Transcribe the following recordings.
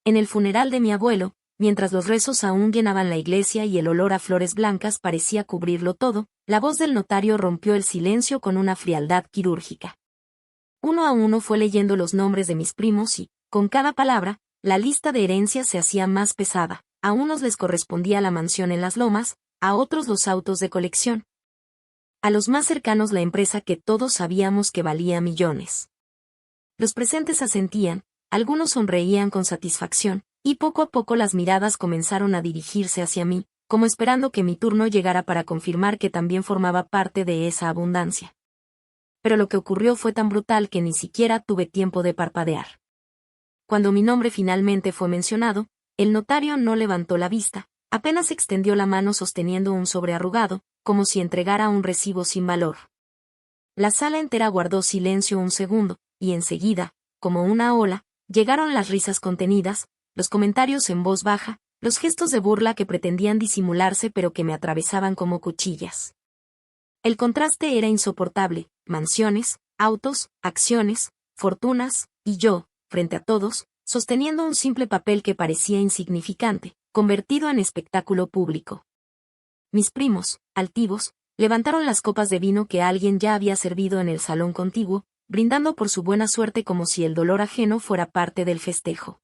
En el funeral de mi abuelo, mientras los rezos aún llenaban la iglesia y el olor a flores blancas parecía cubrirlo todo, la voz del notario rompió el silencio con una frialdad quirúrgica. Uno a uno fue leyendo los nombres de mis primos y, con cada palabra, la lista de herencias se hacía más pesada. A unos les correspondía la mansión en las lomas, a otros los autos de colección. A los más cercanos la empresa que todos sabíamos que valía millones. Los presentes asentían, algunos sonreían con satisfacción, y poco a poco las miradas comenzaron a dirigirse hacia mí, como esperando que mi turno llegara para confirmar que también formaba parte de esa abundancia. Pero lo que ocurrió fue tan brutal que ni siquiera tuve tiempo de parpadear. Cuando mi nombre finalmente fue mencionado, el notario no levantó la vista, apenas extendió la mano sosteniendo un sobre arrugado, como si entregara un recibo sin valor. La sala entera guardó silencio un segundo, y enseguida, como una ola, llegaron las risas contenidas, los comentarios en voz baja, los gestos de burla que pretendían disimularse pero que me atravesaban como cuchillas. El contraste era insoportable: mansiones, autos, acciones, fortunas, y yo, frente a todos, sosteniendo un simple papel que parecía insignificante, convertido en espectáculo público. Mis primos, altivos, levantaron las copas de vino que alguien ya había servido en el salón contiguo, brindando por su buena suerte como si el dolor ajeno fuera parte del festejo.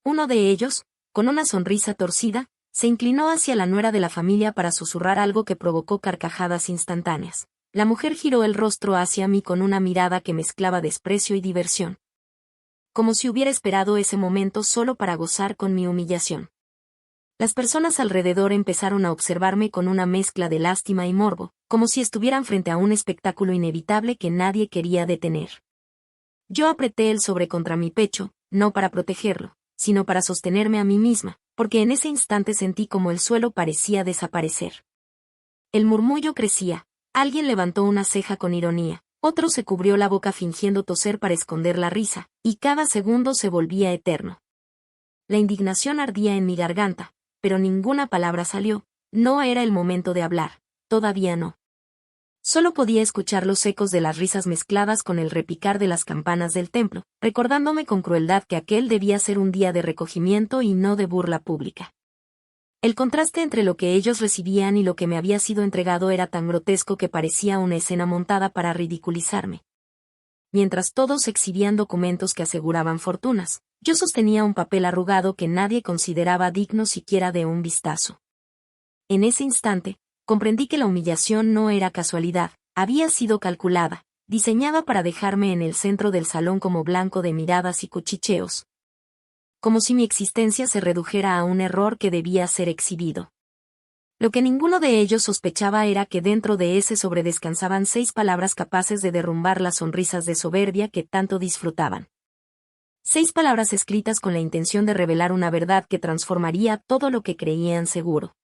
Uno de ellos, con una sonrisa torcida, se inclinó hacia la nuera de la familia para susurrar algo que provocó carcajadas instantáneas. La mujer giró el rostro hacia mí con una mirada que mezclaba desprecio y diversión. Como si hubiera esperado ese momento solo para gozar con mi humillación. Las personas alrededor empezaron a observarme con una mezcla de lástima y morbo, como si estuvieran frente a un espectáculo inevitable que nadie quería detener. Yo apreté el sobre contra mi pecho, no para protegerlo, sino para sostenerme a mí misma, porque en ese instante sentí como el suelo parecía desaparecer. El murmullo crecía, alguien levantó una ceja con ironía, otro se cubrió la boca fingiendo toser para esconder la risa, y cada segundo se volvía eterno. La indignación ardía en mi garganta, pero ninguna palabra salió. No era el momento de hablar, todavía no. Solo podía escuchar los ecos de las risas mezcladas con el repicar de las campanas del templo, recordándome con crueldad que aquel debía ser un día de recogimiento y no de burla pública. El contraste entre lo que ellos recibían y lo que me había sido entregado era tan grotesco que parecía una escena montada para ridiculizarme. Mientras todos exhibían documentos que aseguraban fortunas, yo sostenía un papel arrugado que nadie consideraba digno siquiera de un vistazo. En ese instante, comprendí que la humillación no era casualidad, había sido calculada, diseñada para dejarme en el centro del salón como blanco de miradas y cuchicheos. Como si mi existencia se redujera a un error que debía ser exhibido. Lo que ninguno de ellos sospechaba era que dentro de ese sobre descansaban 6 palabras capaces de derrumbar las sonrisas de soberbia que tanto disfrutaban. 6 palabras escritas con la intención de revelar una verdad que transformaría todo lo que creían seguro.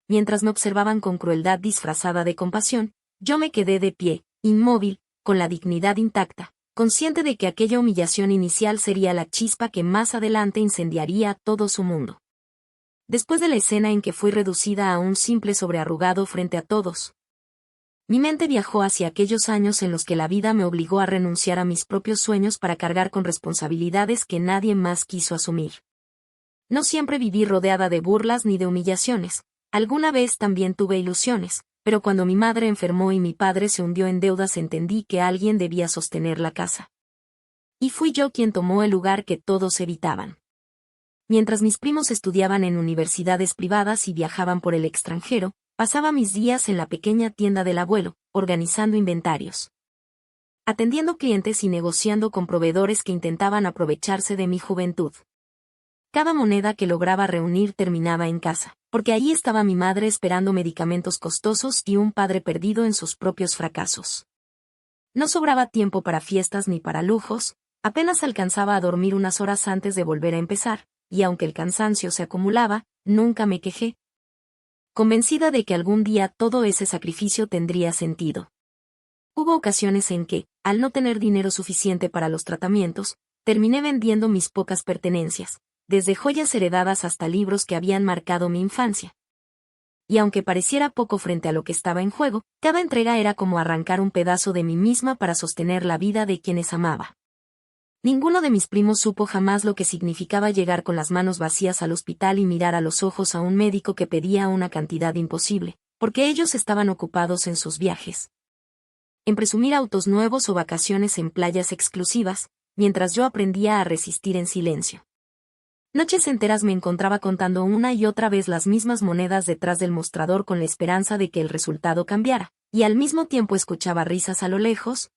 Mientras me observaban con crueldad disfrazada de compasión, yo me quedé de pie, inmóvil, con la dignidad intacta, consciente de que aquella humillación inicial sería la chispa que más adelante incendiaría todo su mundo. Después de la escena en que fui reducida a un simple sobrearrugado frente a todos, mi mente viajó hacia aquellos años en los que la vida me obligó a renunciar a mis propios sueños para cargar con responsabilidades que nadie más quiso asumir. No siempre viví rodeada de burlas ni de humillaciones. Alguna vez también tuve ilusiones, pero cuando mi madre enfermó y mi padre se hundió en deudas entendí que alguien debía sostener la casa. Y fui yo quien tomó el lugar que todos evitaban. Mientras mis primos estudiaban en universidades privadas y viajaban por el extranjero, pasaba mis días en la pequeña tienda del abuelo, organizando inventarios, atendiendo clientes y negociando con proveedores que intentaban aprovecharse de mi juventud. Cada moneda que lograba reunir terminaba en casa, porque allí estaba mi madre esperando medicamentos costosos y un padre perdido en sus propios fracasos. No sobraba tiempo para fiestas ni para lujos, apenas alcanzaba a dormir unas horas antes de volver a empezar, y aunque el cansancio se acumulaba, nunca me quejé, convencida de que algún día todo ese sacrificio tendría sentido. Hubo ocasiones en que, al no tener dinero suficiente para los tratamientos, terminé vendiendo mis pocas pertenencias, desde joyas heredadas hasta libros que habían marcado mi infancia. Y aunque pareciera poco frente a lo que estaba en juego, cada entrega era como arrancar un pedazo de mí misma para sostener la vida de quienes amaba. Ninguno de mis primos supo jamás lo que significaba llegar con las manos vacías al hospital y mirar a los ojos a un médico que pedía una cantidad imposible, porque ellos estaban ocupados en sus viajes, en presumir autos nuevos o vacaciones en playas exclusivas, mientras yo aprendía a resistir en silencio. Noches enteras me encontraba contando una y otra vez las mismas monedas detrás del mostrador con la esperanza de que el resultado cambiara, y al mismo tiempo escuchaba risas a lo lejos,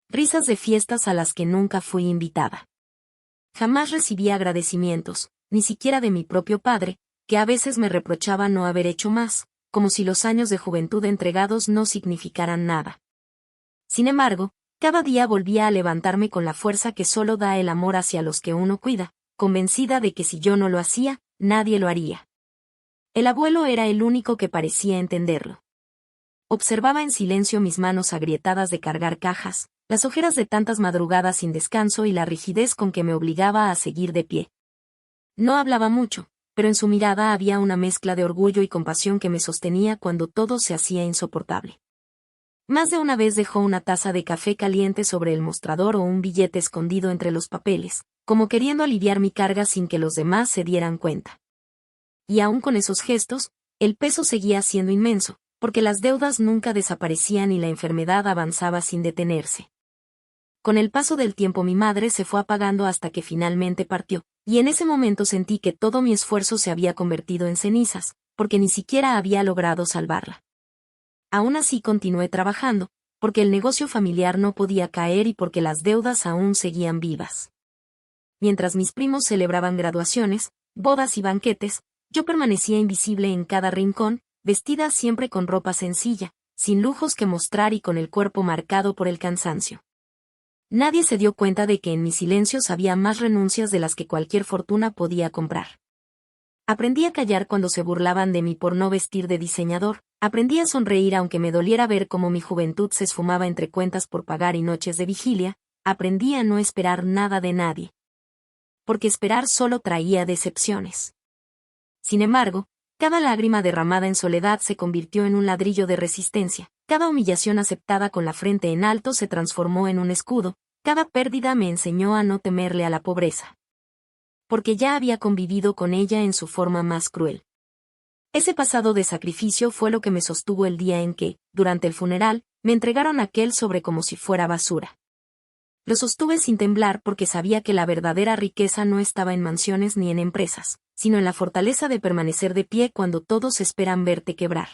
risas de fiestas a las que nunca fui invitada. Jamás recibí agradecimientos, ni siquiera de mi propio padre, que a veces me reprochaba no haber hecho más, como si los años de juventud entregados no significaran nada. Sin embargo, cada día volvía a levantarme con la fuerza que solo da el amor hacia los que uno cuida, convencida de que si yo no lo hacía, nadie lo haría. El abuelo era el único que parecía entenderlo. Observaba en silencio mis manos agrietadas de cargar cajas, las ojeras de tantas madrugadas sin descanso y la rigidez con que me obligaba a seguir de pie. No hablaba mucho, pero en su mirada había una mezcla de orgullo y compasión que me sostenía cuando todo se hacía insoportable. Más de una vez dejó una taza de café caliente sobre el mostrador o un billete escondido entre los papeles, como queriendo aliviar mi carga sin que los demás se dieran cuenta. Y aún con esos gestos, el peso seguía siendo inmenso, porque las deudas nunca desaparecían y la enfermedad avanzaba sin detenerse. Con el paso del tiempo mi madre se fue apagando hasta que finalmente partió, y en ese momento sentí que todo mi esfuerzo se había convertido en cenizas, porque ni siquiera había logrado salvarla. Aún así continué trabajando, porque el negocio familiar no podía caer y porque las deudas aún seguían vivas. Mientras mis primos celebraban graduaciones, bodas y banquetes, yo permanecía invisible en cada rincón, vestida siempre con ropa sencilla, sin lujos que mostrar y con el cuerpo marcado por el cansancio. Nadie se dio cuenta de que en mis silencios había más renuncias de las que cualquier fortuna podía comprar. Aprendí a callar cuando se burlaban de mí por no vestir de diseñador, aprendí a sonreír aunque me doliera ver cómo mi juventud se esfumaba entre cuentas por pagar y noches de vigilia, aprendí a no esperar nada de nadie. Porque esperar solo traía decepciones. Sin embargo, cada lágrima derramada en soledad se convirtió en un ladrillo de resistencia, cada humillación aceptada con la frente en alto se transformó en un escudo, cada pérdida me enseñó a no temerle a la pobreza. Porque ya había convivido con ella en su forma más cruel. Ese pasado de sacrificio fue lo que me sostuvo el día en que, durante el funeral, me entregaron aquel sobre como si fuera basura. Lo sostuve sin temblar porque sabía que la verdadera riqueza no estaba en mansiones ni en empresas, sino en la fortaleza de permanecer de pie cuando todos esperan verte quebrar.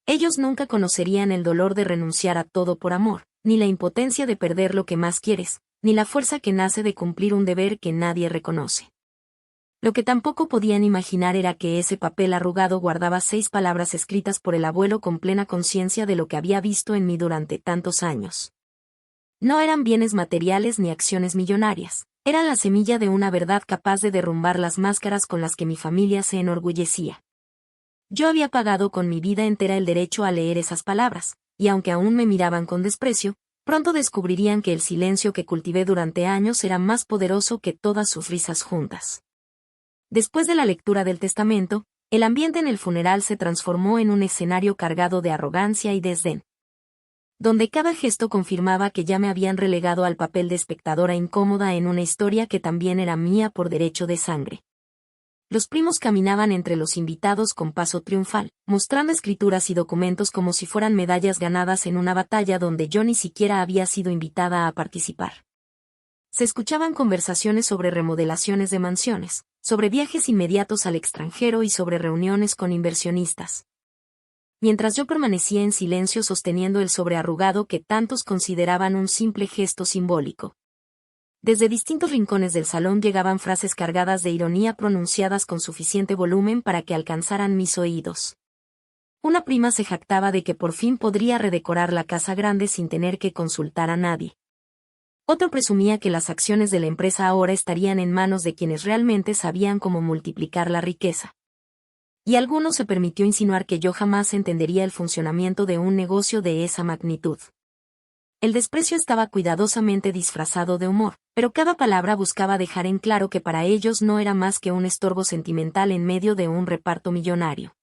Ellos nunca conocerían el dolor de renunciar a todo por amor, ni la impotencia de perder lo que más quieres, ni la fuerza que nace de cumplir un deber que nadie reconoce. Lo que tampoco podían imaginar era que ese papel arrugado guardaba 6 palabras escritas por el abuelo con plena conciencia de lo que había visto en mí durante tantos años. No eran bienes materiales ni acciones millonarias, eran la semilla de una verdad capaz de derrumbar las máscaras con las que mi familia se enorgullecía. Yo había pagado con mi vida entera el derecho a leer esas palabras, y aunque aún me miraban con desprecio, pronto descubrirían que el silencio que cultivé durante años era más poderoso que todas sus risas juntas. Después de la lectura del testamento, el ambiente en el funeral se transformó en un escenario cargado de arrogancia y desdén, donde cada gesto confirmaba que ya me habían relegado al papel de espectadora incómoda en una historia que también era mía por derecho de sangre. Los primos caminaban entre los invitados con paso triunfal, mostrando escrituras y documentos como si fueran medallas ganadas en una batalla donde yo ni siquiera había sido invitada a participar. Se escuchaban conversaciones sobre remodelaciones de mansiones, sobre viajes inmediatos al extranjero y sobre reuniones con inversionistas. Mientras yo permanecía en silencio sosteniendo el sobrearrugado que tantos consideraban un simple gesto simbólico. Desde distintos rincones del salón llegaban frases cargadas de ironía pronunciadas con suficiente volumen para que alcanzaran mis oídos. Una prima se jactaba de que por fin podría redecorar la casa grande sin tener que consultar a nadie. Otro presumía que las acciones de la empresa ahora estarían en manos de quienes realmente sabían cómo multiplicar la riqueza. Y alguno se permitió insinuar que yo jamás entendería el funcionamiento de un negocio de esa magnitud. El desprecio estaba cuidadosamente disfrazado de humor, pero cada palabra buscaba dejar en claro que para ellos no era más que un estorbo sentimental en medio de un reparto millonario.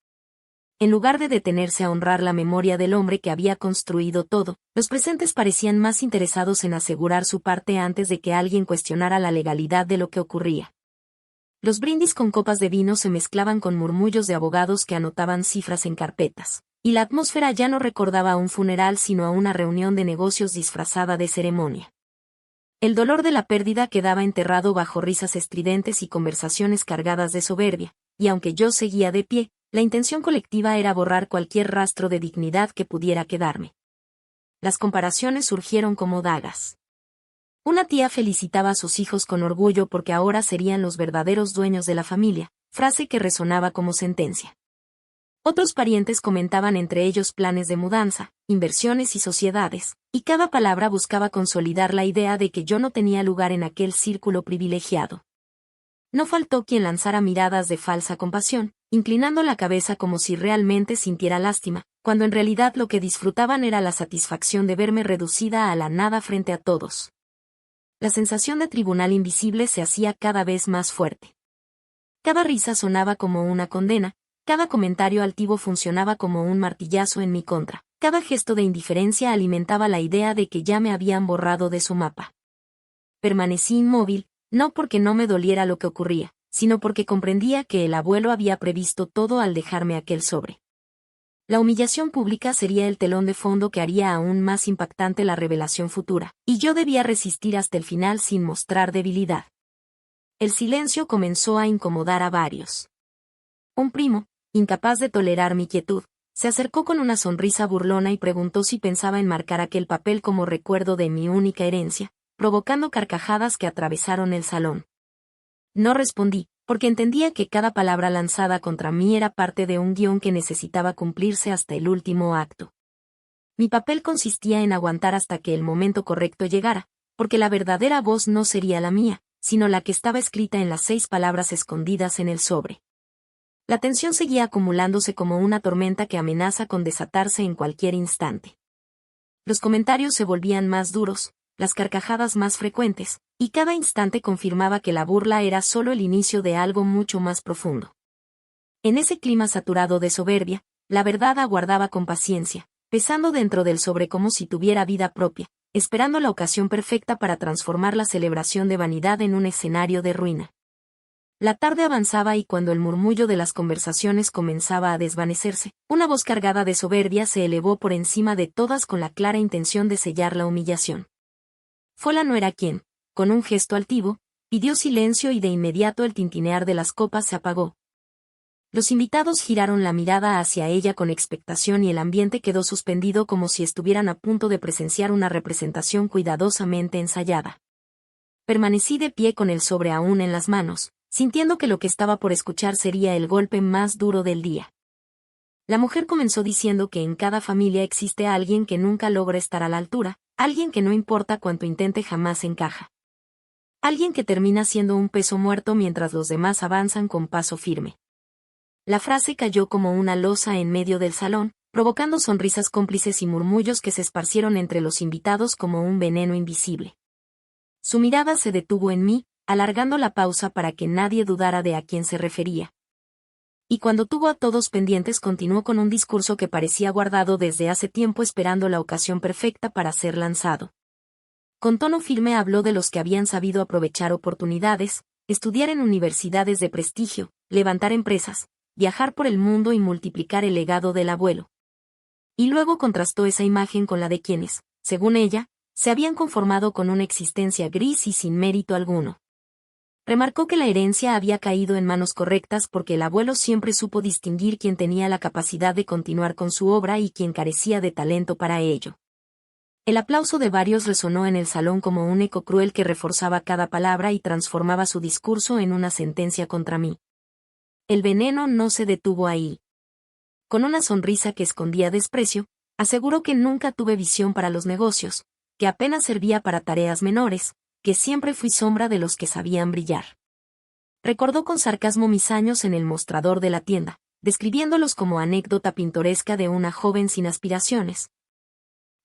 En lugar de detenerse a honrar la memoria del hombre que había construido todo, los presentes parecían más interesados en asegurar su parte antes de que alguien cuestionara la legalidad de lo que ocurría. Los brindis con copas de vino se mezclaban con murmullos de abogados que anotaban cifras en carpetas, y la atmósfera ya no recordaba a un funeral sino a una reunión de negocios disfrazada de ceremonia. El dolor de la pérdida quedaba enterrado bajo risas estridentes y conversaciones cargadas de soberbia, y aunque yo seguía de pie, la intención colectiva era borrar cualquier rastro de dignidad que pudiera quedarme. Las comparaciones surgieron como dagas. Una tía felicitaba a sus hijos con orgullo porque ahora serían los verdaderos dueños de la familia, frase que resonaba como sentencia. Otros parientes comentaban entre ellos planes de mudanza, inversiones y sociedades, y cada palabra buscaba consolidar la idea de que yo no tenía lugar en aquel círculo privilegiado. No faltó quien lanzara miradas de falsa compasión, inclinando la cabeza como si realmente sintiera lástima, cuando en realidad lo que disfrutaban era la satisfacción de verme reducida a la nada frente a todos. La sensación de tribunal invisible se hacía cada vez más fuerte. Cada risa sonaba como una condena, cada comentario altivo funcionaba como un martillazo en mi contra, cada gesto de indiferencia alimentaba la idea de que ya me habían borrado de su mapa. Permanecí inmóvil, no porque no me doliera lo que ocurría, sino porque comprendía que el abuelo había previsto todo al dejarme aquel sobre. La humillación pública sería el telón de fondo que haría aún más impactante la revelación futura, y yo debía resistir hasta el final sin mostrar debilidad. El silencio comenzó a incomodar a varios. Un primo, incapaz de tolerar mi quietud, se acercó con una sonrisa burlona y preguntó si pensaba enmarcar aquel papel como recuerdo de mi única herencia, provocando carcajadas que atravesaron el salón. No respondí, porque entendía que cada palabra lanzada contra mí era parte de un guión que necesitaba cumplirse hasta el último acto. Mi papel consistía en aguantar hasta que el momento correcto llegara, porque la verdadera voz no sería la mía, sino la que estaba escrita en las 6 palabras escondidas en el sobre. La tensión seguía acumulándose como una tormenta que amenaza con desatarse en cualquier instante. Los comentarios se volvían más duros, las carcajadas más frecuentes, y cada instante confirmaba que la burla era solo el inicio de algo mucho más profundo. En ese clima saturado de soberbia, la verdad aguardaba con paciencia, pesando dentro del sobre como si tuviera vida propia, esperando la ocasión perfecta para transformar la celebración de vanidad en un escenario de ruina. La tarde avanzaba y cuando el murmullo de las conversaciones comenzaba a desvanecerse, una voz cargada de soberbia se elevó por encima de todas con la clara intención de sellar la humillación. Fue la nuera quien, con un gesto altivo, pidió silencio y de inmediato el tintinear de las copas se apagó. Los invitados giraron la mirada hacia ella con expectación y el ambiente quedó suspendido como si estuvieran a punto de presenciar una representación cuidadosamente ensayada. Permanecí de pie con el sobre aún en las manos, sintiendo que lo que estaba por escuchar sería el golpe más duro del día. La mujer comenzó diciendo que en cada familia existe alguien que nunca logra estar a la altura, alguien que no importa cuánto intente jamás encaja. Alguien que termina siendo un peso muerto mientras los demás avanzan con paso firme. La frase cayó como una losa en medio del salón, provocando sonrisas cómplices y murmullos que se esparcieron entre los invitados como un veneno invisible. Su mirada se detuvo en mí, alargando la pausa para que nadie dudara de a quién se refería. Y cuando tuvo a todos pendientes continuó con un discurso que parecía guardado desde hace tiempo esperando la ocasión perfecta para ser lanzado. Con tono firme habló de los que habían sabido aprovechar oportunidades, estudiar en universidades de prestigio, levantar empresas, viajar por el mundo y multiplicar el legado del abuelo. Y luego contrastó esa imagen con la de quienes, según ella, se habían conformado con una existencia gris y sin mérito alguno. Remarcó que la herencia había caído en manos correctas porque el abuelo siempre supo distinguir quién tenía la capacidad de continuar con su obra y quién carecía de talento para ello. El aplauso de varios resonó en el salón como un eco cruel que reforzaba cada palabra y transformaba su discurso en una sentencia contra mí. El veneno no se detuvo ahí. Con una sonrisa que escondía desprecio, aseguró que nunca tuve visión para los negocios, que apenas servía para tareas menores, que siempre fui sombra de los que sabían brillar. Recordó con sarcasmo mis años en el mostrador de la tienda, describiéndolos como anécdota pintoresca de una joven sin aspiraciones.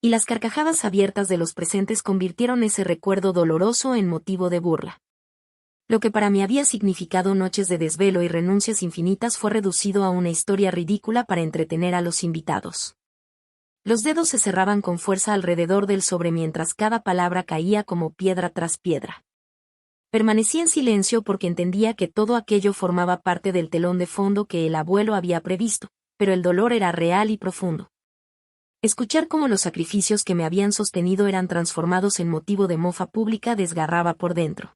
Y las carcajadas abiertas de los presentes convirtieron ese recuerdo doloroso en motivo de burla. Lo que para mí había significado noches de desvelo y renuncias infinitas fue reducido a una historia ridícula para entretener a los invitados. Los dedos se cerraban con fuerza alrededor del sobre mientras cada palabra caía como piedra tras piedra. Permanecí en silencio porque entendía que todo aquello formaba parte del telón de fondo que el abuelo había previsto, pero el dolor era real y profundo. Escuchar cómo los sacrificios que me habían sostenido eran transformados en motivo de mofa pública desgarraba por dentro.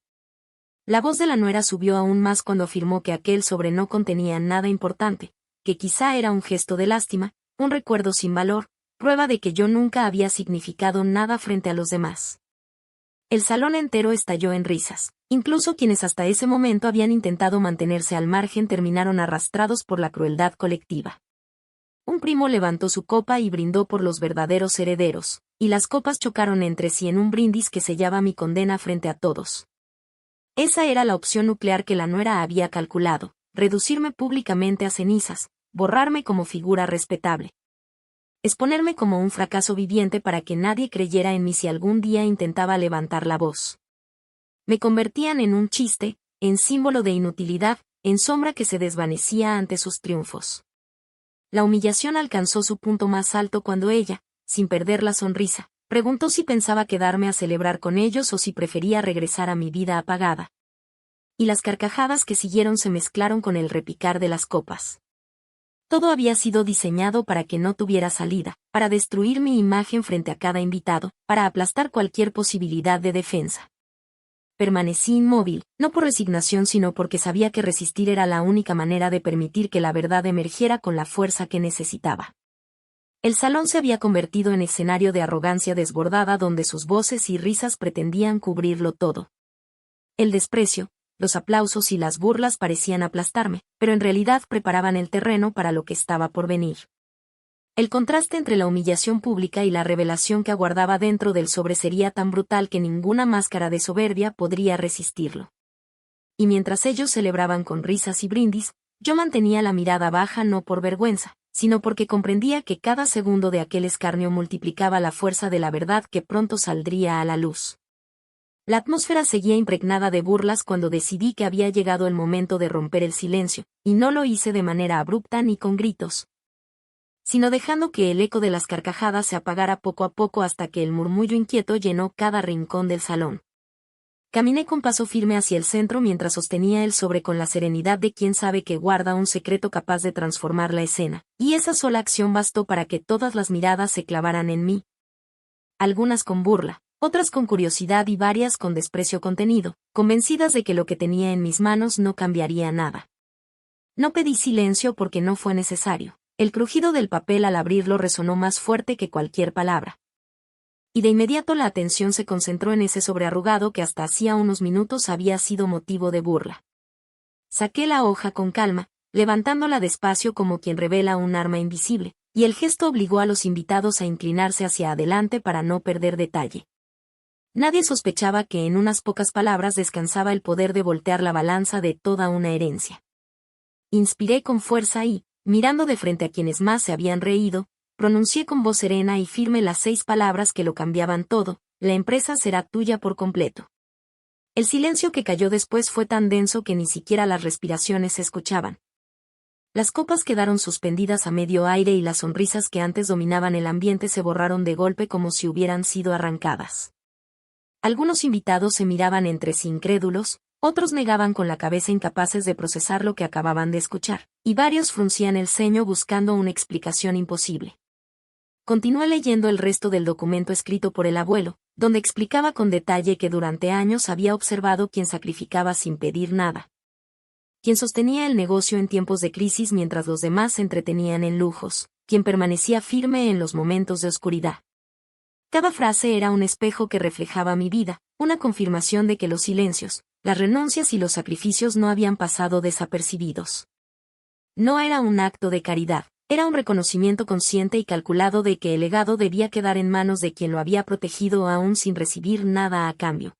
La voz de la nuera subió aún más cuando afirmó que aquel sobre no contenía nada importante, que quizá era un gesto de lástima, un recuerdo sin valor, prueba de que yo nunca había significado nada frente a los demás. El salón entero estalló en risas. Incluso quienes hasta ese momento habían intentado mantenerse al margen terminaron arrastrados por la crueldad colectiva. Un primo levantó su copa y brindó por los verdaderos herederos, y las copas chocaron entre sí en un brindis que sellaba mi condena frente a todos. Esa era la opción nuclear que la nuera había calculado, reducirme públicamente a cenizas, borrarme como figura respetable. Exponerme como un fracaso viviente para que nadie creyera en mí si algún día intentaba levantar la voz. Me convertían en un chiste, en símbolo de inutilidad, en sombra que se desvanecía ante sus triunfos. La humillación alcanzó su punto más alto cuando ella, sin perder la sonrisa, preguntó si pensaba quedarme a celebrar con ellos o si prefería regresar a mi vida apagada. Y las carcajadas que siguieron se mezclaron con el repicar de las copas. Todo había sido diseñado para que no tuviera salida, para destruir mi imagen frente a cada invitado, para aplastar cualquier posibilidad de defensa. Permanecí inmóvil, no por resignación sino porque sabía que resistir era la única manera de permitir que la verdad emergiera con la fuerza que necesitaba. El salón se había convertido en escenario de arrogancia desbordada donde sus voces y risas pretendían cubrirlo todo. El desprecio, los aplausos y las burlas parecían aplastarme, pero en realidad preparaban el terreno para lo que estaba por venir. El contraste entre la humillación pública y la revelación que aguardaba dentro del sobre sería tan brutal que ninguna máscara de soberbia podría resistirlo. Y mientras ellos celebraban con risas y brindis, yo mantenía la mirada baja no por vergüenza, sino porque comprendía que cada segundo de aquel escarnio multiplicaba la fuerza de la verdad que pronto saldría a la luz. La atmósfera seguía impregnada de burlas cuando decidí que había llegado el momento de romper el silencio, y no lo hice de manera abrupta ni con gritos, sino dejando que el eco de las carcajadas se apagara poco a poco hasta que el murmullo inquieto llenó cada rincón del salón. Caminé con paso firme hacia el centro mientras sostenía el sobre con la serenidad de quien sabe que guarda un secreto capaz de transformar la escena, y esa sola acción bastó para que todas las miradas se clavaran en mí. Algunas con burla, otras con curiosidad y varias con desprecio contenido, convencidas de que lo que tenía en mis manos no cambiaría nada. No pedí silencio porque no fue necesario. El crujido del papel al abrirlo resonó más fuerte que cualquier palabra. Y de inmediato la atención se concentró en ese sobre arrugado que hasta hacía unos minutos había sido motivo de burla. Saqué la hoja con calma, levantándola despacio como quien revela un arma invisible, y el gesto obligó a los invitados a inclinarse hacia adelante para no perder detalle. Nadie sospechaba que en unas pocas palabras descansaba el poder de voltear la balanza de toda una herencia. Inspiré con fuerza y, mirando de frente a quienes más se habían reído, pronuncié con voz serena y firme las 6 palabras que lo cambiaban todo: la empresa será tuya por completo. El silencio que cayó después fue tan denso que ni siquiera las respiraciones se escuchaban. Las copas quedaron suspendidas a medio aire y las sonrisas que antes dominaban el ambiente se borraron de golpe como si hubieran sido arrancadas. Algunos invitados se miraban entre sí incrédulos, otros negaban con la cabeza incapaces de procesar lo que acababan de escuchar, y varios fruncían el ceño buscando una explicación imposible. Continué leyendo el resto del documento escrito por el abuelo, donde explicaba con detalle que durante años había observado quien sacrificaba sin pedir nada, quien sostenía el negocio en tiempos de crisis mientras los demás se entretenían en lujos, quien permanecía firme en los momentos de oscuridad. Cada frase era un espejo que reflejaba mi vida, una confirmación de que los silencios, las renuncias y los sacrificios no habían pasado desapercibidos. No era un acto de caridad, era un reconocimiento consciente y calculado de que el legado debía quedar en manos de quien lo había protegido aún sin recibir nada a cambio.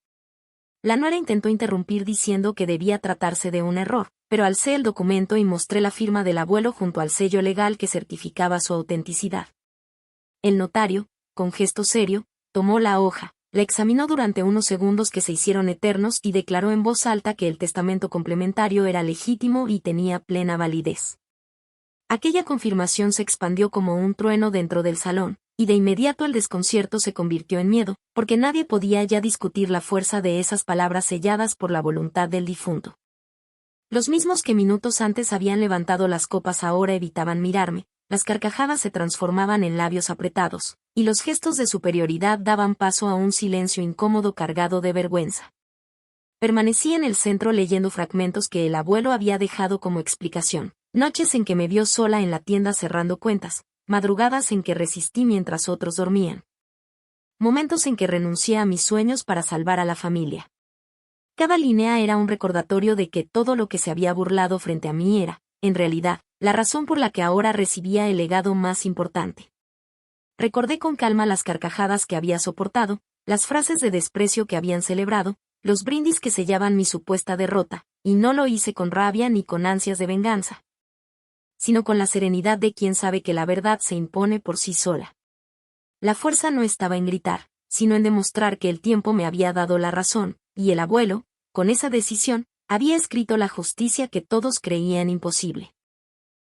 La nuera intentó interrumpir diciendo que debía tratarse de un error, pero alcé el documento y mostré la firma del abuelo junto al sello legal que certificaba su autenticidad. El notario, con gesto serio, tomó la hoja, La examinó durante unos segundos que se hicieron eternos y declaró en voz alta que el testamento complementario era legítimo y tenía plena validez. Aquella confirmación se expandió como un trueno dentro del salón, y de inmediato el desconcierto se convirtió en miedo, porque nadie podía ya discutir la fuerza de esas palabras selladas por la voluntad del difunto. Los mismos que minutos antes habían levantado las copas ahora evitaban mirarme, las carcajadas se transformaban en labios apretados, y los gestos de superioridad daban paso a un silencio incómodo cargado de vergüenza. Permanecí en el centro leyendo fragmentos que el abuelo había dejado como explicación. Noches en que me vio sola en la tienda cerrando cuentas, madrugadas en que resistí mientras otros dormían. Momentos en que renuncié a mis sueños para salvar a la familia. Cada línea era un recordatorio de que todo lo que se había burlado frente a mí era, en realidad, la razón por la que ahora recibía el legado más importante. Recordé con calma las carcajadas que había soportado, las frases de desprecio que habían celebrado, los brindis que sellaban mi supuesta derrota, y no lo hice con rabia ni con ansias de venganza, sino con la serenidad de quien sabe que la verdad se impone por sí sola. La fuerza no estaba en gritar, sino en demostrar que el tiempo me había dado la razón, y el abuelo, con esa decisión, había escrito la justicia que todos creían imposible.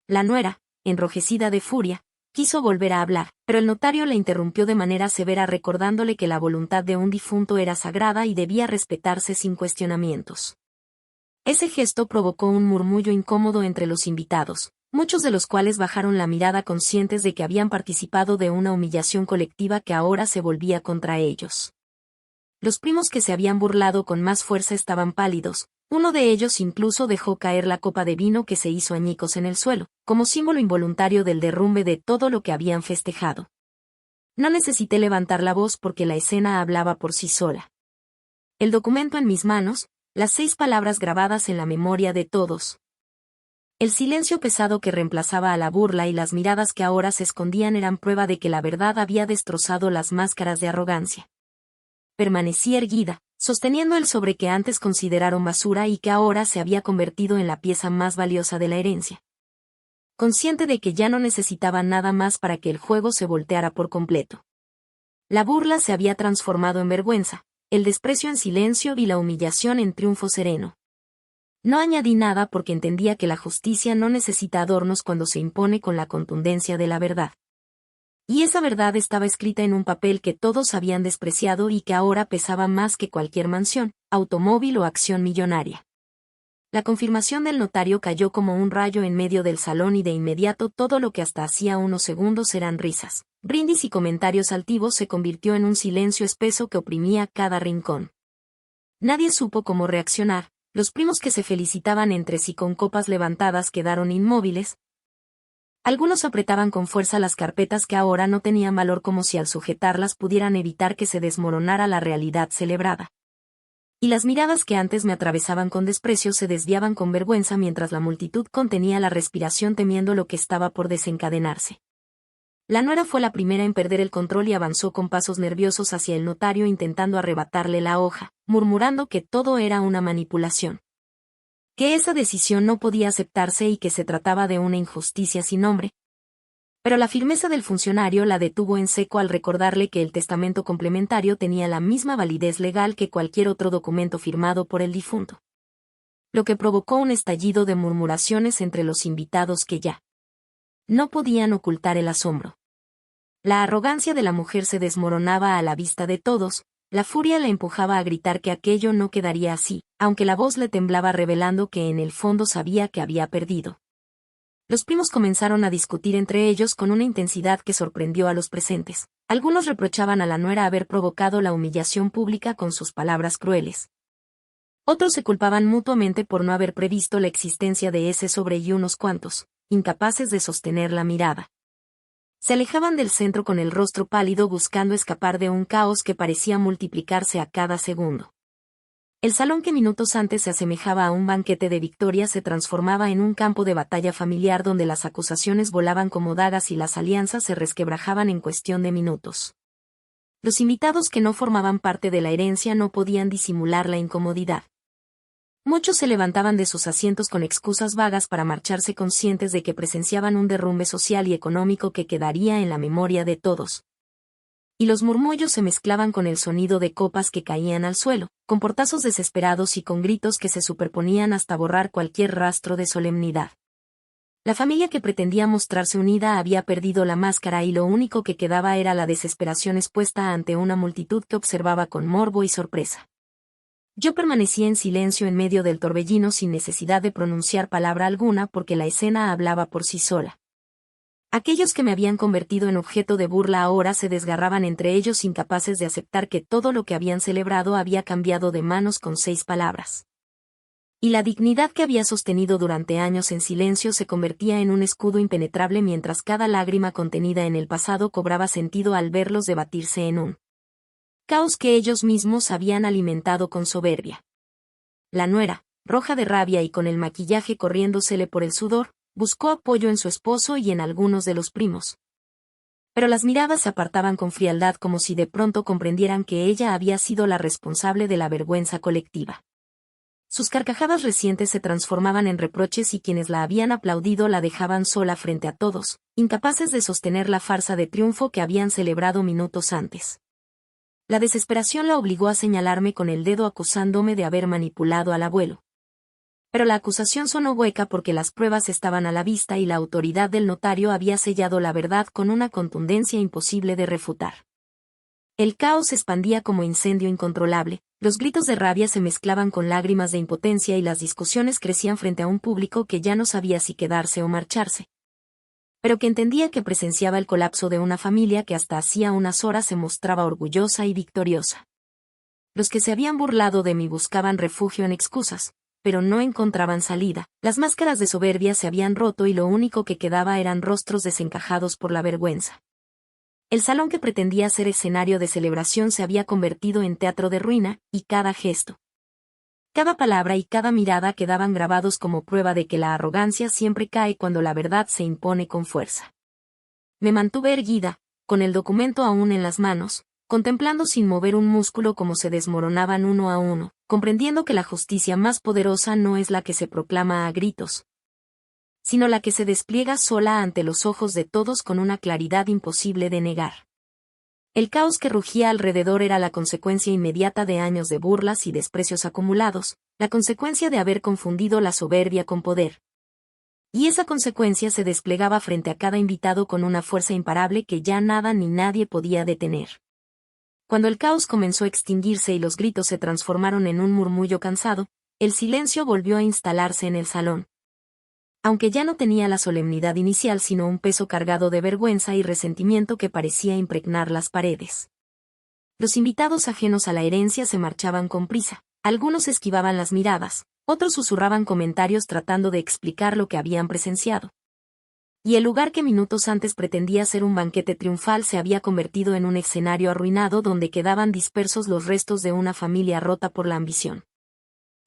La nuera, enrojecida de furia, quiso volver a hablar, pero el notario la interrumpió de manera severa recordándole que la voluntad de un difunto era sagrada y debía respetarse sin cuestionamientos. Ese gesto provocó un murmullo incómodo entre los invitados, muchos de los cuales bajaron la mirada conscientes de que habían participado de una humillación colectiva que ahora se volvía contra ellos. Los primos que se habían burlado con más fuerza estaban pálidos, uno de ellos incluso dejó caer la copa de vino que se hizo añicos en el suelo, como símbolo involuntario del derrumbe de todo lo que habían festejado. No necesité levantar la voz porque la escena hablaba por sí sola. El documento en mis manos, las 6 palabras grabadas en la memoria de todos. El silencio pesado que reemplazaba a la burla y las miradas que ahora se escondían eran prueba de que la verdad había destrozado las máscaras de arrogancia. Permanecí erguida, sosteniendo el sobre que antes consideraron basura y que ahora se había convertido en la pieza más valiosa de la herencia. Consciente de que ya no necesitaba nada más para que el juego se volteara por completo. La burla se había transformado en vergüenza, el desprecio en silencio y la humillación en triunfo sereno. No añadí nada porque entendía que la justicia no necesita adornos cuando se impone con la contundencia de la verdad. Y esa verdad estaba escrita en un papel que todos habían despreciado y que ahora pesaba más que cualquier mansión, automóvil o acción millonaria. La confirmación del notario cayó como un rayo en medio del salón y de inmediato todo lo que hasta hacía unos segundos eran risas, brindis y comentarios altivos se convirtió en un silencio espeso que oprimía cada rincón. Nadie supo cómo reaccionar. Los primos que se felicitaban entre sí con copas levantadas quedaron inmóviles. Algunos apretaban con fuerza las carpetas que ahora no tenían valor como si al sujetarlas pudieran evitar que se desmoronara la realidad celebrada. Y las miradas que antes me atravesaban con desprecio se desviaban con vergüenza mientras la multitud contenía la respiración temiendo lo que estaba por desencadenarse. La nuera fue la primera en perder el control y avanzó con pasos nerviosos hacia el notario intentando arrebatarle la hoja, murmurando que todo era una manipulación. Que esa decisión no podía aceptarse y que se trataba de una injusticia sin nombre. Pero la firmeza del funcionario la detuvo en seco al recordarle que el testamento complementario tenía la misma validez legal que cualquier otro documento firmado por el difunto. Lo que provocó un estallido de murmuraciones entre los invitados que ya no podían ocultar el asombro. La arrogancia de la mujer se desmoronaba a la vista de todos, la furia la empujaba a gritar que aquello no quedaría así, aunque la voz le temblaba revelando que en el fondo sabía que había perdido. Los primos comenzaron a discutir entre ellos con una intensidad que sorprendió a los presentes. Algunos reprochaban a la nuera haber provocado la humillación pública con sus palabras crueles. Otros se culpaban mutuamente por no haber previsto la existencia de ese sobre y unos cuantos, incapaces de sostener la mirada. Se alejaban del centro con el rostro pálido buscando escapar de un caos que parecía multiplicarse a cada segundo. El salón que minutos antes se asemejaba a un banquete de victoria se transformaba en un campo de batalla familiar donde las acusaciones volaban como dagas y las alianzas se resquebrajaban en cuestión de minutos. Los invitados que no formaban parte de la herencia no podían disimular la incomodidad. Muchos se levantaban de sus asientos con excusas vagas para marcharse conscientes de que presenciaban un derrumbe social y económico que quedaría en la memoria de todos. y los murmullos se mezclaban con el sonido de copas que caían al suelo, con portazos desesperados y con gritos que se superponían hasta borrar cualquier rastro de solemnidad. La familia que pretendía mostrarse unida había perdido la máscara y lo único que quedaba era la desesperación expuesta ante una multitud que observaba con morbo y sorpresa. Yo permanecía en silencio en medio del torbellino sin necesidad de pronunciar palabra alguna porque la escena hablaba por sí sola. Aquellos que me habían convertido en objeto de burla ahora se desgarraban entre ellos incapaces de aceptar que todo lo que habían celebrado había cambiado de manos con 6 palabras. Y la dignidad que había sostenido durante años en silencio se convertía en un escudo impenetrable mientras cada lágrima contenida en el pasado cobraba sentido al verlos debatirse en un caos que ellos mismos habían alimentado con soberbia. La nuera, roja de rabia y con el maquillaje corriéndosele por el sudor, buscó apoyo en su esposo y en algunos de los primos. Pero las miradas se apartaban con frialdad como si de pronto comprendieran que ella había sido la responsable de la vergüenza colectiva. Sus carcajadas recientes se transformaban en reproches y quienes la habían aplaudido la dejaban sola frente a todos, incapaces de sostener la farsa de triunfo que habían celebrado minutos antes. La desesperación la obligó a señalarme con el dedo acusándome de haber manipulado al abuelo. Pero la acusación sonó hueca porque las pruebas estaban a la vista y la autoridad del notario había sellado la verdad con una contundencia imposible de refutar. El caos se expandía como incendio incontrolable, los gritos de rabia se mezclaban con lágrimas de impotencia y las discusiones crecían frente a un público que ya no sabía si quedarse o marcharse. Pero que entendía que presenciaba el colapso de una familia que hasta hacía unas horas se mostraba orgullosa y victoriosa. Los que se habían burlado de mí buscaban refugio en excusas, pero no encontraban salida, las máscaras de soberbia se habían roto y lo único que quedaba eran rostros desencajados por la vergüenza. El salón que pretendía ser escenario de celebración se había convertido en teatro de ruina, y cada gesto, cada palabra y cada mirada quedaban grabados como prueba de que la arrogancia siempre cae cuando la verdad se impone con fuerza. Me mantuve erguida, con el documento aún en las manos, contemplando sin mover un músculo cómo se desmoronaban uno a uno, comprendiendo que la justicia más poderosa no es la que se proclama a gritos, sino la que se despliega sola ante los ojos de todos con una claridad imposible de negar. El caos que rugía alrededor era la consecuencia inmediata de años de burlas y desprecios acumulados, la consecuencia de haber confundido la soberbia con poder. Y esa consecuencia se desplegaba frente a cada invitado con una fuerza imparable que ya nada ni nadie podía detener. Cuando el caos comenzó a extinguirse y los gritos se transformaron en un murmullo cansado, el silencio volvió a instalarse en el salón. Aunque ya no tenía la solemnidad inicial sino un peso cargado de vergüenza y resentimiento que parecía impregnar las paredes. Los invitados ajenos a la herencia se marchaban con prisa, algunos esquivaban las miradas, otros susurraban comentarios tratando de explicar lo que habían presenciado. Y el lugar que minutos antes pretendía ser un banquete triunfal se había convertido en un escenario arruinado donde quedaban dispersos los restos de una familia rota por la ambición.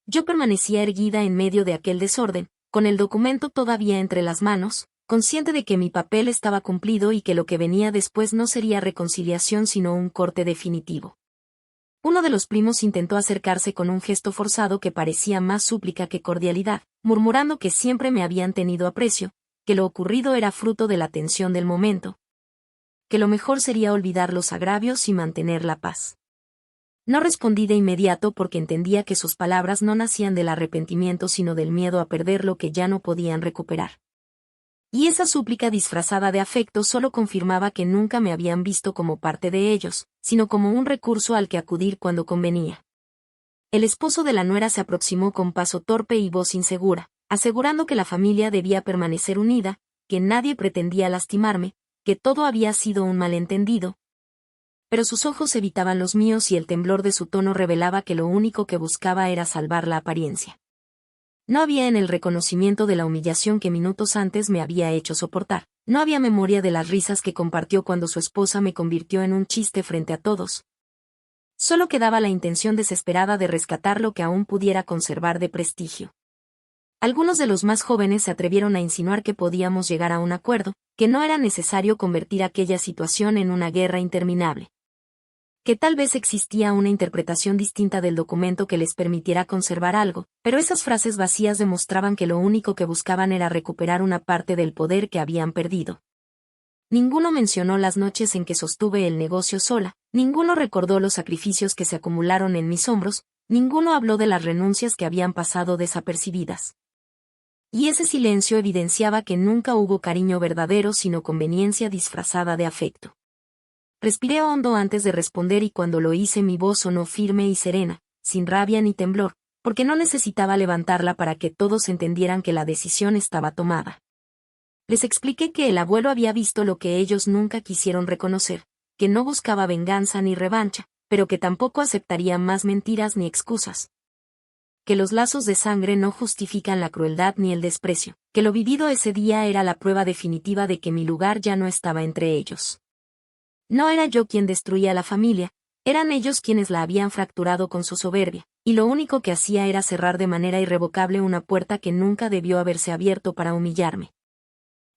Yo permanecía erguida en medio de aquel desorden, con el documento todavía entre las manos, consciente de que mi papel estaba cumplido y que lo que venía después no sería reconciliación sino un corte definitivo. Uno de los primos intentó acercarse con un gesto forzado que parecía más súplica que cordialidad, murmurando que siempre me habían tenido aprecio, que lo ocurrido era fruto de la tensión del momento, que lo mejor sería olvidar los agravios y mantener la paz. No respondí de inmediato porque entendía que sus palabras no nacían del arrepentimiento sino del miedo a perder lo que ya no podían recuperar. Y esa súplica disfrazada de afecto solo confirmaba que nunca me habían visto como parte de ellos, sino como un recurso al que acudir cuando convenía. El esposo de la nuera se aproximó con paso torpe y voz insegura, asegurando que la familia debía permanecer unida, que nadie pretendía lastimarme, que todo había sido un malentendido. Pero sus ojos evitaban los míos y el temblor de su tono revelaba que lo único que buscaba era salvar la apariencia. No había en el reconocimiento de la humillación que minutos antes me había hecho soportar, no había memoria de las risas que compartió cuando su esposa me convirtió en un chiste frente a todos. Solo quedaba la intención desesperada de rescatar lo que aún pudiera conservar de prestigio. Algunos de los más jóvenes se atrevieron a insinuar que podíamos llegar a un acuerdo, que no era necesario convertir aquella situación en una guerra interminable. Que tal vez existía una interpretación distinta del documento que les permitiera conservar algo, pero esas frases vacías demostraban que lo único que buscaban era recuperar una parte del poder que habían perdido. Ninguno mencionó las noches en que sostuve el negocio sola, ninguno recordó los sacrificios que se acumularon en mis hombros, ninguno habló de las renuncias que habían pasado desapercibidas. Y ese silencio evidenciaba que nunca hubo cariño verdadero sino conveniencia disfrazada de afecto. Respiré hondo antes de responder y cuando lo hice mi voz sonó firme y serena, sin rabia ni temblor, porque no necesitaba levantarla para que todos entendieran que la decisión estaba tomada. Les expliqué que el abuelo había visto lo que ellos nunca quisieron reconocer, que no buscaba venganza ni revancha, pero que tampoco aceptaría más mentiras ni excusas. Que los lazos de sangre no justifican la crueldad ni el desprecio, que lo vivido ese día era la prueba definitiva de que mi lugar ya no estaba entre ellos. No era yo quien destruía la familia, eran ellos quienes la habían fracturado con su soberbia, y lo único que hacía era cerrar de manera irrevocable una puerta que nunca debió haberse abierto para humillarme.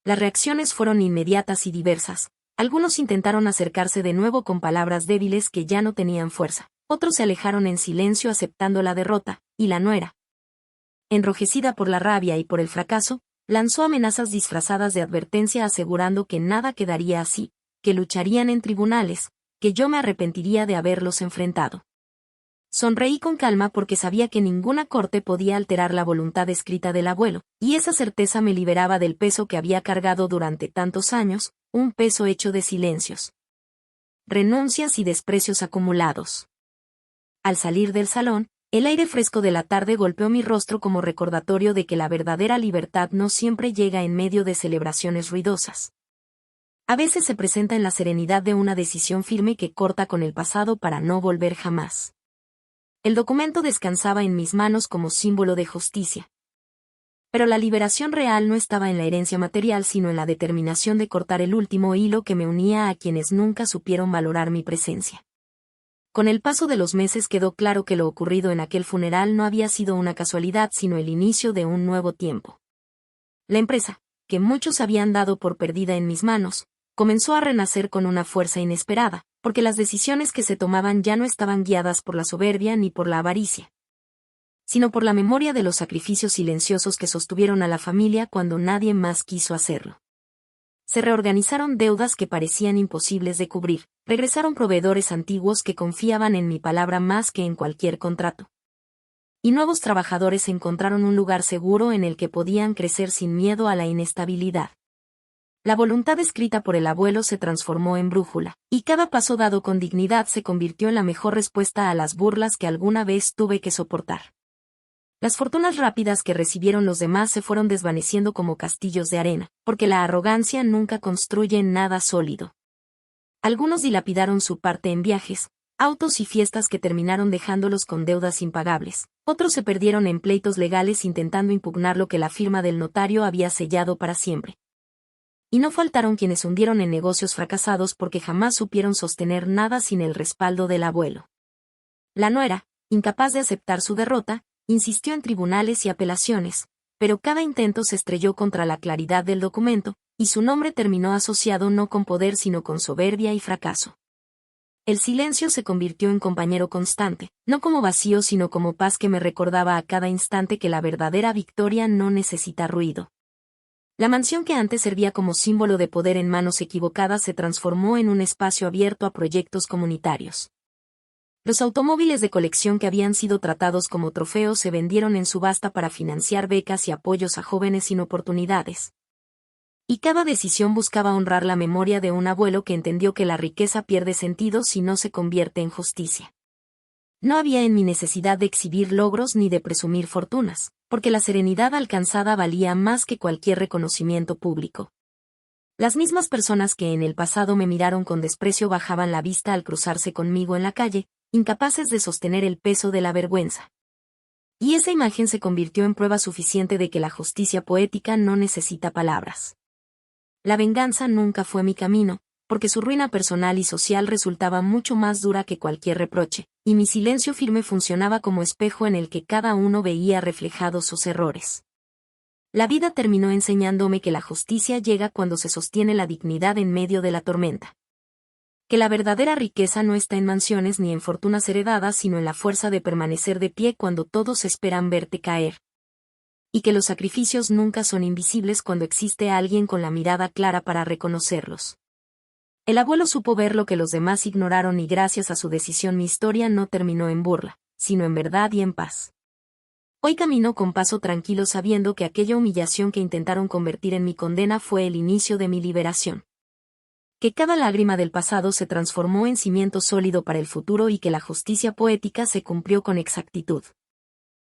Las reacciones fueron inmediatas y diversas. Algunos intentaron acercarse de nuevo con palabras débiles que ya no tenían fuerza. Otros se alejaron en silencio aceptando la derrota, y la nuera, enrojecida por la rabia y por el fracaso, lanzó amenazas disfrazadas de advertencia asegurando que nada quedaría así, que lucharían en tribunales, que yo me arrepentiría de haberlos enfrentado. Sonreí con calma porque sabía que ninguna corte podía alterar la voluntad escrita del abuelo, y esa certeza me liberaba del peso que había cargado durante tantos años, un peso hecho de silencios, renuncias y desprecios acumulados. Al salir del salón, el aire fresco de la tarde golpeó mi rostro como recordatorio de que la verdadera libertad no siempre llega en medio de celebraciones ruidosas. A veces se presenta en la serenidad de una decisión firme que corta con el pasado para no volver jamás. El documento descansaba en mis manos como símbolo de justicia. Pero la liberación real no estaba en la herencia material sino en la determinación de cortar el último hilo que me unía a quienes nunca supieron valorar mi presencia. Con el paso de los meses quedó claro que lo ocurrido en aquel funeral no había sido una casualidad sino el inicio de un nuevo tiempo. La empresa, que muchos habían dado por perdida en mis manos, comenzó a renacer con una fuerza inesperada, porque las decisiones que se tomaban ya no estaban guiadas por la soberbia ni por la avaricia, sino por la memoria de los sacrificios silenciosos que sostuvieron a la familia cuando nadie más quiso hacerlo. Se reorganizaron deudas que parecían imposibles de cubrir, regresaron proveedores antiguos que confiaban en mi palabra más que en cualquier contrato. Y nuevos trabajadores encontraron un lugar seguro en el que podían crecer sin miedo a la inestabilidad. La voluntad escrita por el abuelo se transformó en brújula, y cada paso dado con dignidad se convirtió en la mejor respuesta a las burlas que alguna vez tuve que soportar. Las fortunas rápidas que recibieron los demás se fueron desvaneciendo como castillos de arena, porque la arrogancia nunca construye nada sólido. Algunos dilapidaron su parte en viajes, autos y fiestas que terminaron dejándolos con deudas impagables. Otros se perdieron en pleitos legales intentando impugnar lo que la firma del notario había sellado para siempre. Y no faltaron quienes hundieron en negocios fracasados porque jamás supieron sostener nada sin el respaldo del abuelo. La nuera, incapaz de aceptar su derrota, insistió en tribunales y apelaciones, pero cada intento se estrelló contra la claridad del documento, y su nombre terminó asociado no con poder sino con soberbia y fracaso. El silencio se convirtió en compañero constante, no como vacío sino como paz que me recordaba a cada instante que la verdadera victoria no necesita ruido. La mansión que antes servía como símbolo de poder en manos equivocadas se transformó en un espacio abierto a proyectos comunitarios. Los automóviles de colección que habían sido tratados como trofeos se vendieron en subasta para financiar becas y apoyos a jóvenes sin oportunidades. Y cada decisión buscaba honrar la memoria de un abuelo que entendió que la riqueza pierde sentido si no se convierte en justicia. No había en mí necesidad de exhibir logros ni de presumir fortunas, porque la serenidad alcanzada valía más que cualquier reconocimiento público. Las mismas personas que en el pasado me miraron con desprecio bajaban la vista al cruzarse conmigo en la calle, incapaces de sostener el peso de la vergüenza. Y esa imagen se convirtió en prueba suficiente de que la justicia poética no necesita palabras. La venganza nunca fue mi camino, porque su ruina personal y social resultaba mucho más dura que cualquier reproche, y mi silencio firme funcionaba como espejo en el que cada uno veía reflejados sus errores. La vida terminó enseñándome que la justicia llega cuando se sostiene la dignidad en medio de la tormenta. Que la verdadera riqueza no está en mansiones ni en fortunas heredadas sino en la fuerza de permanecer de pie cuando todos esperan verte caer. Y que los sacrificios nunca son invisibles cuando existe alguien con la mirada clara para reconocerlos. El abuelo supo ver lo que los demás ignoraron y gracias a su decisión mi historia no terminó en burla, sino en verdad y en paz. Hoy camino con paso tranquilo sabiendo que aquella humillación que intentaron convertir en mi condena fue el inicio de mi liberación. Que cada lágrima del pasado se transformó en cimiento sólido para el futuro y que la justicia poética se cumplió con exactitud.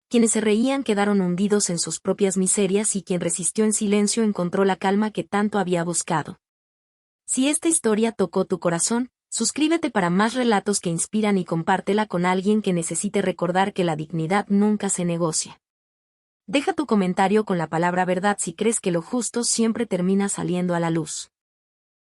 Quienes se reían quedaron hundidos en sus propias miserias y quien resistió en silencio encontró la calma que tanto había buscado. Si esta historia tocó tu corazón, suscríbete para más relatos que inspiran y compártela con alguien que necesite recordar que la dignidad nunca se negocia. Deja tu comentario con la palabra verdad si crees que lo justo siempre termina saliendo a la luz.